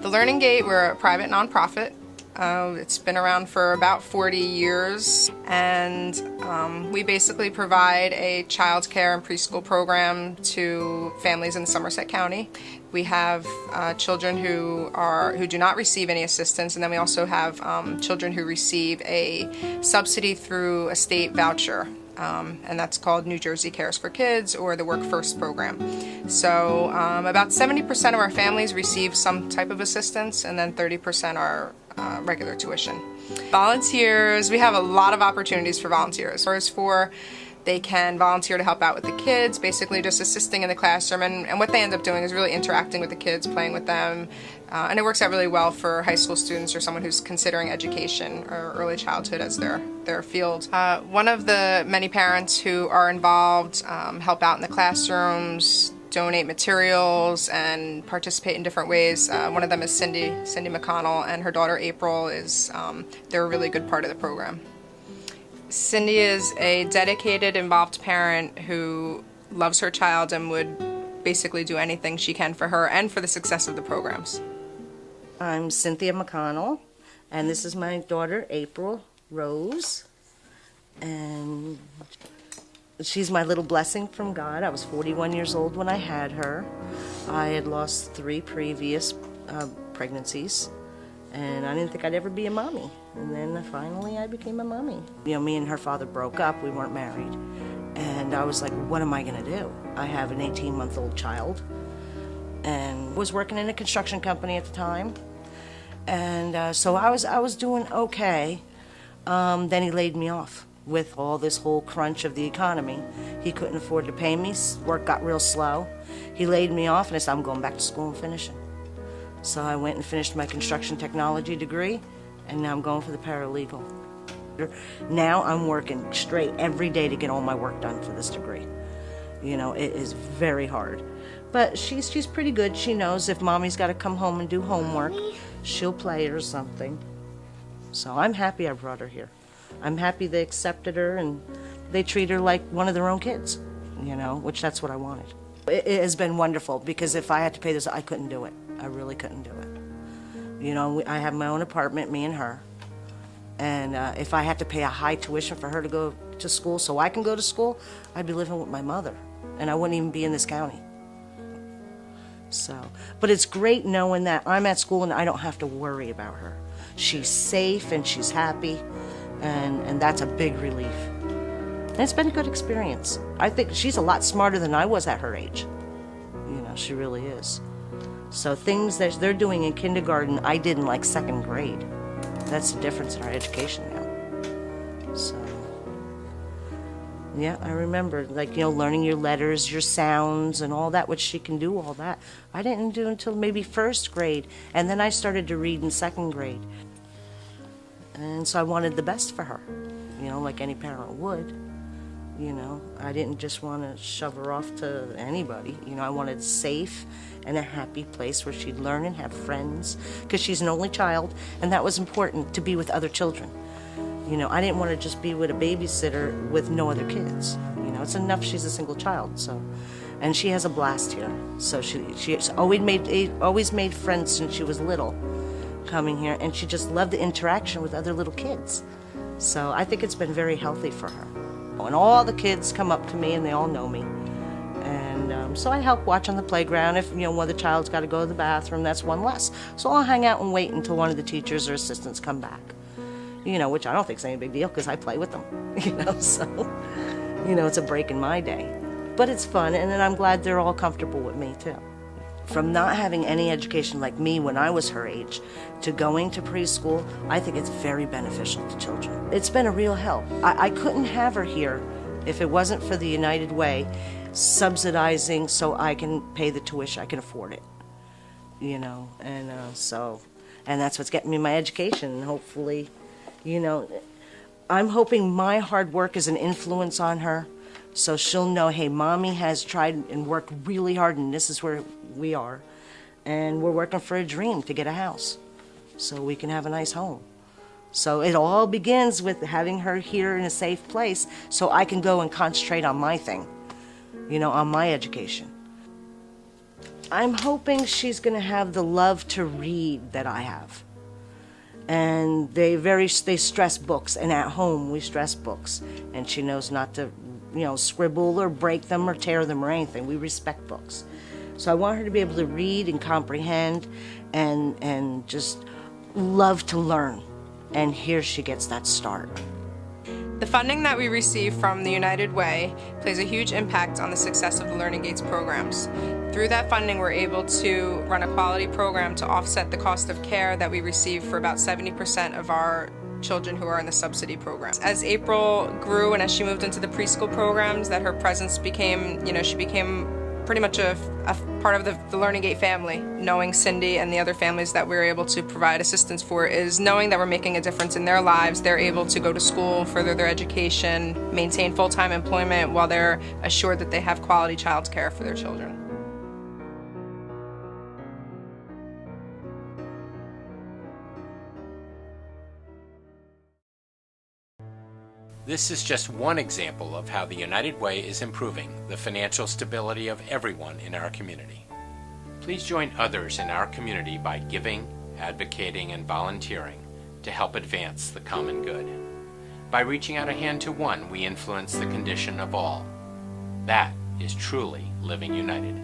The Learning Gate, we're a private nonprofit. It's been around for about 40 years, and we basically provide a child care and preschool program to families in Somerset County. We have children who do not receive any assistance, and then we also have children who receive a subsidy through a state voucher. And that's called New Jersey Cares for Kids, or the Work First program. So about 70% of our families receive some type of assistance, and then 30% are regular tuition. Volunteers, we have a lot of opportunities for volunteers. They can volunteer to help out with the kids, basically just assisting in the classroom, and what they end up doing is really interacting with the kids, playing with them, and it works out really well for high school students or someone who's considering education or early childhood as their field. One of the many parents who are involved help out in the classrooms, donate materials, and participate in different ways. One of them is Finney-Conlon, and her daughter April they're a really good part of the program. Cindy is a dedicated, involved parent who loves her child and would basically do anything she can for her and for the success of the programs. I'm Cynthia McConnell, and this is my daughter April Rose, and she's my little blessing from God. I was 41 years old when I had her. I had lost 3 previous pregnancies, and I didn't think I'd ever be a mommy. And then finally I became a mommy. You know, me and her father broke up. We weren't married. And I was like, what am I going to do? I have an 18-month-old child and was working in a construction company at the time. And so I was doing okay. Then he laid me off with all this whole crunch of the economy. He couldn't afford to pay me. Work got real slow. He laid me off, and I said, I'm going back to school and finishing. So I went and finished my construction technology degree, and now I'm going for the paralegal. Now I'm working straight every day to get all my work done for this degree. You know, it is very hard. But she's pretty good. She knows if mommy's got to come home and do homework, she'll play or something. So I'm happy I brought her here. I'm happy they accepted her and they treat her like one of their own kids, you know, which that's what I wanted. It has been wonderful, because if I had to pay this, I couldn't do it. I really couldn't do it. You know, I have my own apartment, me and her. And if I had to pay a high tuition for her to go to school so I can go to school, I'd be living with my mother. And I wouldn't even be in this county. So, but it's great knowing that I'm at school and I don't have to worry about her. She's safe and she's happy, and that's a big relief. And it's been a good experience. I think she's a lot smarter than I was at her age. You know, she really is. So things that they're doing in kindergarten, I did in like 2nd grade. That's the difference in our education now. So, yeah, I remember, like, you know, learning your letters, your sounds, and all that, which she can do all that. I didn't do until maybe 1st grade, and then I started to read in 2nd grade. And so I wanted the best for her, you know, like any parent would. You know, I didn't just want to shove her off to anybody. You know, I wanted a safe and a happy place where she'd learn and have friends, because she's an only child, and that was important, to be with other children. You know, I didn't want to just be with a babysitter with no other kids. You know, it's enough she's a single child, so. And she has a blast here. So she's always made friends since she was little, coming here, and she just loved the interaction with other little kids. So I think it's been very healthy for her. And all the kids come up to me and they all know me. And so I help watch on the playground. If, you know, one of the child's got to go to the bathroom, that's one less. So I'll hang out and wait until one of the teachers or assistants come back. You know, which I don't think is any big deal, because I play with them. You know, so, you know, it's a break in my day. But it's fun, and then I'm glad they're all comfortable with me too. From not having any education like me when I was her age to going to preschool, I think it's very beneficial to children. It's been a real help. I couldn't have her here if it wasn't for the United Way subsidizing so I can pay the tuition, I can afford it. You know, and and that's what's getting me my education, and hopefully, you know, I'm hoping my hard work is an influence on her, so she'll know, hey, mommy has tried and worked really hard, and this is where we are. And we're working for a dream to get a house so we can have a nice home. So it all begins with having her here in a safe place so I can go and concentrate on my thing, you know, on my education. I'm hoping she's going to have the love to read that I have. And they stress books, and at home we stress books, and she knows not to, scribble or break them or tear them or anything. We respect books. So I want her to be able to read and comprehend and just love to learn. And here she gets that start. The funding that we receive from the United Way plays a huge impact on the success of the Learning Gates programs. Through that funding, we're able to run a quality program to offset the cost of care that we receive for about 70% of our children who are in the subsidy program. As April grew and as she moved into the preschool programs, that her presence became, she became pretty much a part of the Learning Gate family. Knowing Cindy and the other families that we're able to provide assistance for is knowing that we're making a difference in their lives. They're able to go to school, further their education, maintain full-time employment while they're assured that they have quality child care for their children. This is just one example of how the United Way is improving the financial stability of everyone in our community. Please join others in our community by giving, advocating, and volunteering to help advance the common good. By reaching out a hand to one, we influence the condition of all. That is truly living united.